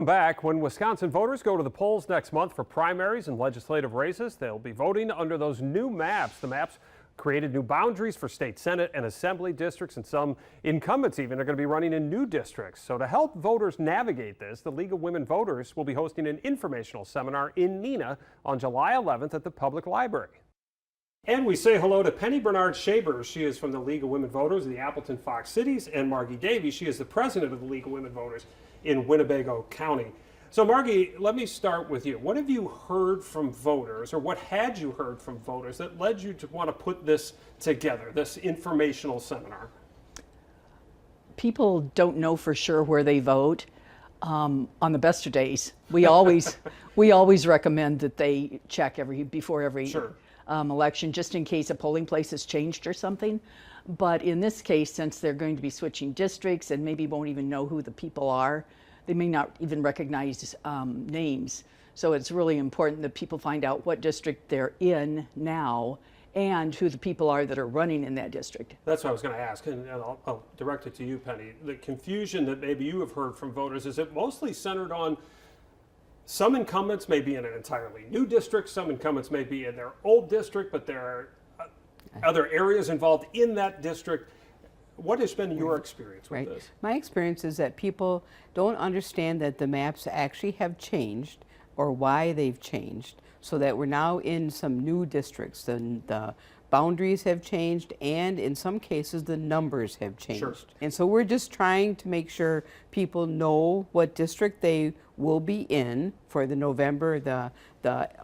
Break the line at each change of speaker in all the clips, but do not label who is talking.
Back when Wisconsin voters go to the polls next month for primaries and legislative races, they'll be voting under those new maps. The maps created new boundaries for state senate and assembly districts, and some incumbents even are going to be running in new districts. So to help voters navigate this, the League of Women Voters will be hosting an informational seminar in Neenah on July 11th at the Public Library. And we say hello to Penny Bernard Shaber. She is from the League of Women Voters of the Appleton Fox Cities, and Margie Davey. She is the president of the League of Women Voters in Winnebago County. So Margie, let me start with you. What have you heard from voters, or what had you heard from voters that led you to want to put this together, this informational seminar?
People don't know for sure where they vote. On the best of days, we always recommend that they check before every
Sure.
Election, just in case a polling place has changed or something. But in this case, since they're going to be switching districts and maybe won't even know who the people are, they may not even recognize names. So it's really important that people find out what district they're in now and who the people are that are running in that district.
That's what I was going to ask, and I'll direct it to you, Penny. The confusion that maybe you have heard from voters, is it mostly centered on some incumbents may be in an entirely new district, some incumbents may be in their old district, but there are other areas involved in that district? What has been your experience with this?
My experience is that people don't understand that the maps actually have changed or why they've changed, so that we're now in some new districts. The boundaries have changed, and in some cases the numbers have changed.
Sure.
And so we're just trying to make sure people know what district they will be in for the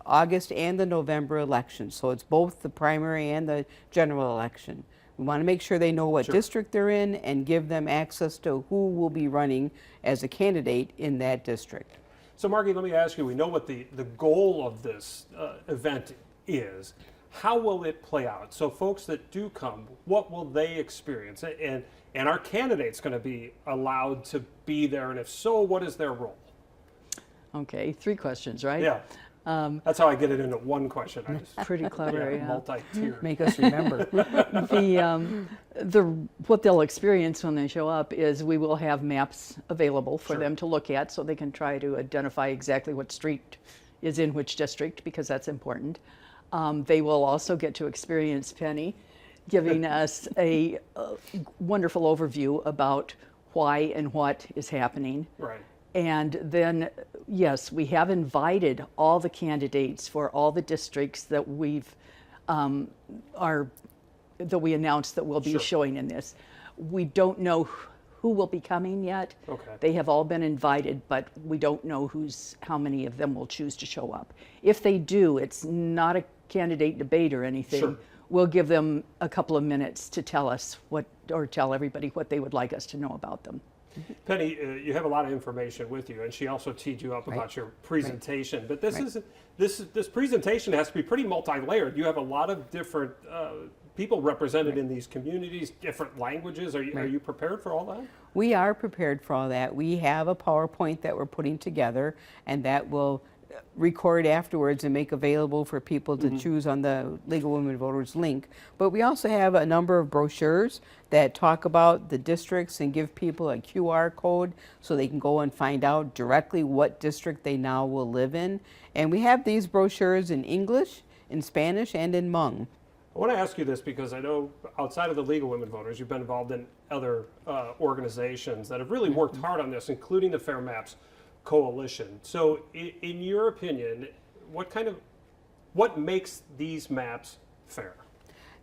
August and the November elections. So it's both the primary and the general election. We want to make sure they know what
Sure.
district they're in and give them access to who will be running as a candidate in that district.
So Margie, let me ask you, we know what the goal of this event is. How will it play out? So folks that do come, what will they experience? And are candidates going to be allowed to be there? And if so, what is their role?
Okay, 3 questions, right?
Yeah. That's how I get it into one question. I just
Pretty clever, yeah.
multi-tiered.
Make us remember.
What they'll experience when they show up is we will have maps available for
Sure.
them to look at, so they can try to identify exactly what street is in which district, because that's important. They will also get to experience Penny giving us a wonderful overview about why and what is happening.
Right.
And then, yes, we have invited all the candidates for all the districts that we announced that will be
Sure.
showing in this. We don't know who will be coming yet.
Okay.
They have all been invited, but we don't know how many of them will choose to show up. If they do, it's not a candidate debate or anything.
Sure.
We'll give them a couple of minutes to tell us tell everybody what they would like us to know about them.
Penny, you have a lot of information with you, and she also teed you up about your presentation. But this presentation has to be pretty multi-layered. You have a lot of different people represented in these communities, different languages. Are you prepared for all that?
We are prepared for all that. We have a PowerPoint that we're putting together, and that will record afterwards and make available for people to choose on the League of Women Voters link. But we also have a number of brochures that talk about the districts and give people a QR code so they can go and find out directly what district they now will live in. And we have these brochures in English, in Spanish, and in Hmong.
I want to ask you this because I know outside of the League of Women Voters, you've been involved in other organizations that have really worked hard on this, including the Fair Maps Coalition. So in your opinion, what makes these maps fair?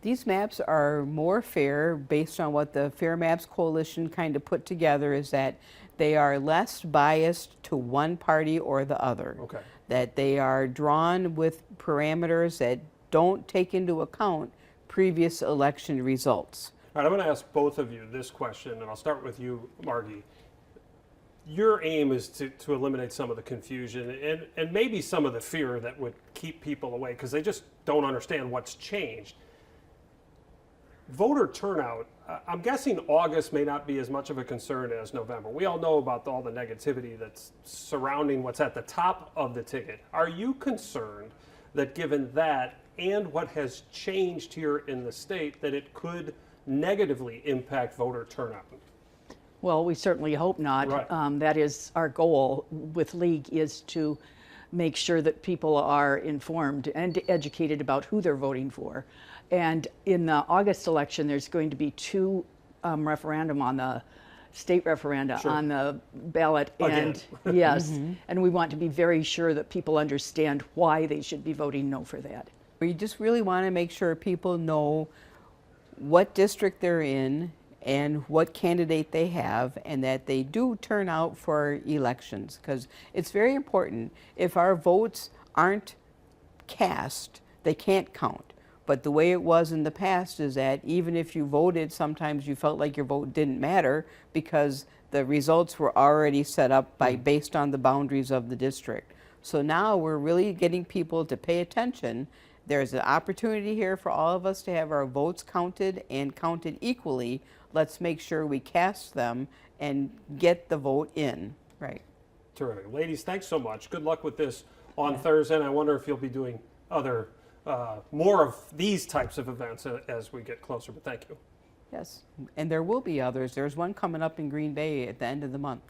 These maps are more fair based on what the Fair Maps Coalition kind of put together, is that they are less biased to one party or the other.
Okay.
That they are drawn with parameters that don't take into account previous election results.
All right, I'm going to ask both of you this question, and I'll start with you, Margie. Your aim is to eliminate some of the confusion and maybe some of the fear that would keep people away because they just don't understand what's changed. Voter turnout, I'm guessing August may not be as much of a concern as November. We all know about all the negativity that's surrounding what's at the top of the ticket. Are you concerned that given that and what has changed here in the state, that it could negatively impact voter turnout?
Well, we certainly hope not.
Right.
That is our goal with League, is to make sure that people are informed and educated about who they're voting for. And in the August election, there's going to be two referendum on the state referenda on the ballot.
Again.
And yes, and we want to be very sure that people understand why they should be voting no for that.
We just really want to make sure people know what district they're in and what candidate they have, and that they do turn out for elections, because it's very important. If our votes aren't cast, they can't count. But the way it was in the past is that even if you voted, sometimes you felt like your vote didn't matter because the results were already set up based on the boundaries of the district. So now we're really getting people to pay attention. There's an opportunity here for all of us to have our votes counted and counted equally. Let's make sure we cast them and get the vote in. Right.
Terrific. Ladies, thanks so much. Good luck with this on Thursday. And I wonder if you'll be doing other, more of these types of events as we get closer. But thank you.
Yes. And there will be others. There's one coming up in Green Bay at the end of the month.